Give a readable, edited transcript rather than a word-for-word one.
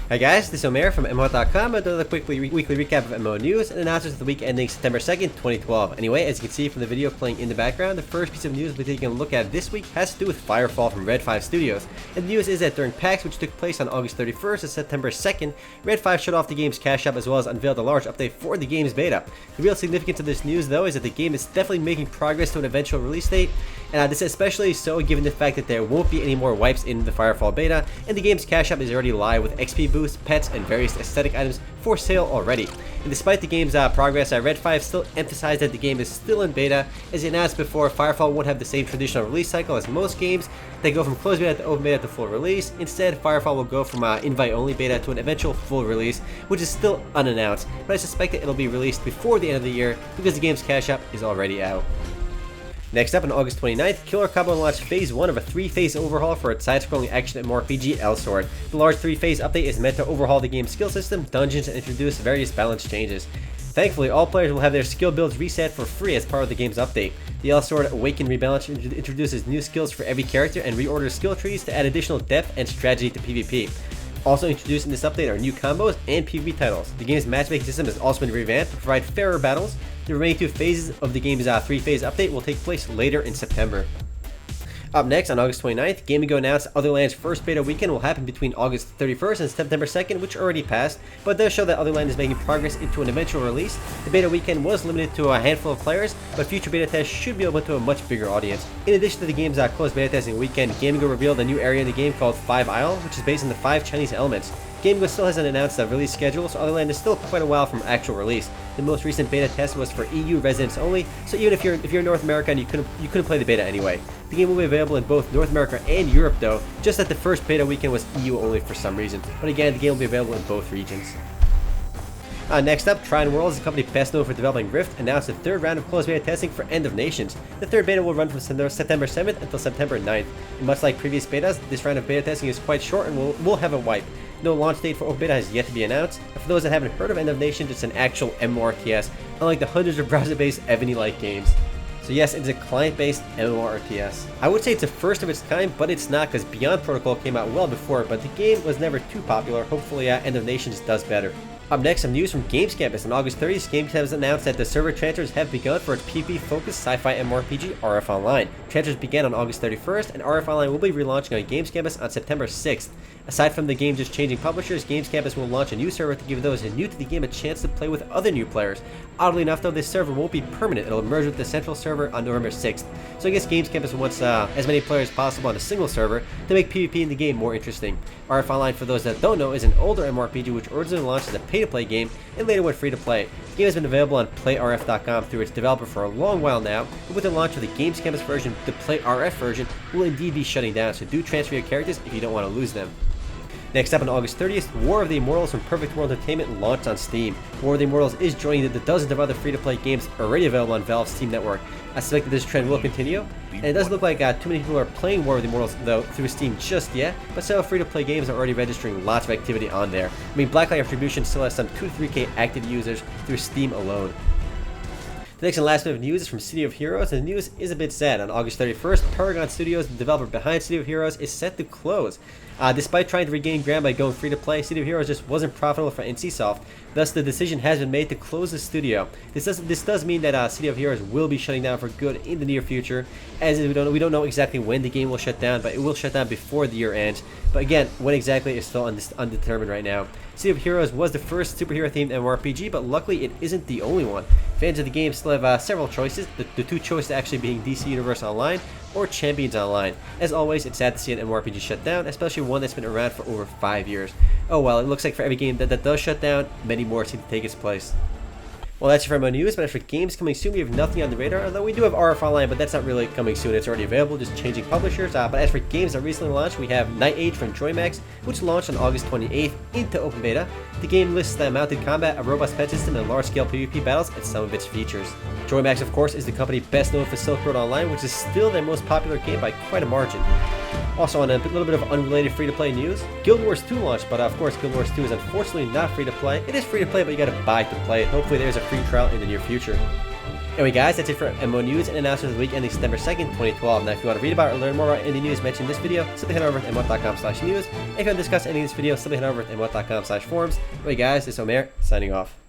Hi guys, this is Omer from MMOHut.com and another quick weekly recap of MMO news and announcements of the week ending September 2nd, 2012. Anyway, as you can see from the video playing in the background, the first piece of news we'll be taking a look at this week has to do with Firefall from Red 5 Studios. And the news is that during PAX, which took place on August 31st and September 2nd, Red 5 shut off the game's cache up as well as unveiled a large update for the game's beta. The real significance of this news though is that the game is definitely making progress to an eventual release date, and this is especially so given the fact that there won't be any more wipes in the Firefall beta, and the game's cache up is already live with XP boosts, pets, and various aesthetic items for sale already. And despite the game's progress, Red 5 still emphasized that the game is still in beta. As he announced before, Firefall won't have the same traditional release cycle as most games that go from closed beta to open beta to full release. Instead, Firefall will go from invite-only beta to an eventual full release, which is still unannounced, but I suspect that it'll be released before the end of the year because the game's cache up is already out. Next up, on August 29th, Killer Combo launched Phase 1 of a 3-phase overhaul for its side-scrolling action MMORPG Elsword. The large 3-phase update is meant to overhaul the game's skill system, dungeons, and introduce various balance changes. Thankfully, all players will have their skill builds reset for free as part of the game's update. The Elsword Awaken Rebalance introduces new skills for every character and reorders skill trees to add additional depth and strategy to PvP. Also introduced in this update are new combos and PvP titles. The game's matchmaking system has also been revamped to provide fairer battles. The remaining 2 phases of the game's 3-phase update will take place later in September. Up next, on August 29th, Gamigo announced Otherland's first beta weekend will happen between August 31st and September 2nd, which already passed, but it does show that Otherland is making progress into an eventual release. The beta weekend was limited to a handful of players, but future beta tests should be open to a much bigger audience. In addition to the game's closed beta testing weekend, Gamigo revealed a new area in the game called 5 Isle, which is based on the 5 Chinese elements. Gamigo still hasn't announced a release schedule, so Otherland is still quite a while from actual release. The most recent beta test was for EU residents only, so even if you're in North America and you couldn't play the beta anyway. The game will be available in both North America and Europe though, just that the first beta weekend was EU only for some reason. But again, the game will be available in both regions. Next up, Trine Worlds, the company best known for developing Rift, announced the 3rd round of closed beta testing for End of Nations. The 3rd beta will run from September 7th until September 9th. And much like previous betas, this round of beta testing is quite short and will have a wipe. No launch date for open beta has yet to be announced, but for those that haven't heard of End of Nations, it's an actual MMORPG, unlike the hundreds of browser-based Ebony-like games. So yes, it's a client-based MMORPG. I would say it's a first of its kind, but it's not, because Beyond Protocol came out well before, but the game was never too popular. Hopefully End of Nations does better. Up next, some news from Games Campus. On August 30th, Games Campus announced that the server transfers have begun for its PvP-focused sci-fi MMORPG RF Online. Transfers began on August 31st, and RF Online will be relaunching on Games Campus on September 6th. Aside from the game just changing publishers, Games Campus will launch a new server to give those new to the game a chance to play with other new players. Oddly enough though, this server won't be permanent. It'll merge with the central server on November 6th. So I guess Games Campus wants as many players as possible on a single server to make PvP in the game more interesting. RF Online, for those that don't know, is an older MMORPG which originally launched as a pay-to-play game and later went free-to-play. The game has been available on PlayRF.com through its developer for a long while now, but with the launch of the Games Campus version, the PlayRF version will indeed be shutting down, so do transfer your characters if you don't want to lose them. Next up on August 30th, War of the Immortals from Perfect World Entertainment launched on Steam. War of the Immortals is joining the dozens of other free-to-play games already available on Valve's Steam network. I suspect that this trend will continue, and it doesn't look like too many people are playing War of the Immortals though through Steam just yet, but several free-to-play games are already registering lots of activity on there. I mean, Blacklight Retribution still has some 2 to 3k active users through Steam alone. The next and last bit of news is from City of Heroes, and the news is a bit sad. On August 31st, Paragon Studios, the developer behind City of Heroes, is set to close. Despite trying to regain ground by going free-to-play, City of Heroes just wasn't profitable for NCSoft, thus the decision has been made to close the studio. This does mean that City of Heroes will be shutting down for good in the near future, as we don't know exactly when the game will shut down, but it will shut down before the year ends. But again, when exactly is still undetermined right now. City of Heroes was the first superhero-themed MMORPG, but luckily it isn't the only one. Fans of the game still have several choices, the 2 choices actually being DC Universe Online or Champions Online. As always, it's sad to see an MMORPG shut down, especially one that's been around for over 5 years. Oh well, it looks like for every game that does shut down, many more seem to take its place. Well, that's it for MMO news, but as for games coming soon, we have nothing on the radar, although we do have RF Online, but that's not really coming soon. It's already available, just changing publishers. But as for games that recently launched, we have Night Age from Joymax, which launched on August 28th into open beta. The game lists mounted combat, a robust pet system, and large-scale PvP battles as some of its features. Joymax, of course, is the company best known for Silk Road Online, which is still their most popular game by quite a margin. Also, on a little bit of unrelated free-to-play news, Guild Wars 2 launched, but of course Guild Wars 2 is unfortunately not free-to-play. It is free-to-play, but you gotta buy to play it. Hopefully there's a free trial in the near future. Anyway guys, that's it for MMO news and announcements of the week ending September 2nd, 2012. Now if you want to read about or learn more about any news mentioned in this video, simply head over to MMOHut.com/news. If you want to discuss any of this video, simply head over to MMOHut.com/forums. Anyway guys, this is Omer, signing off.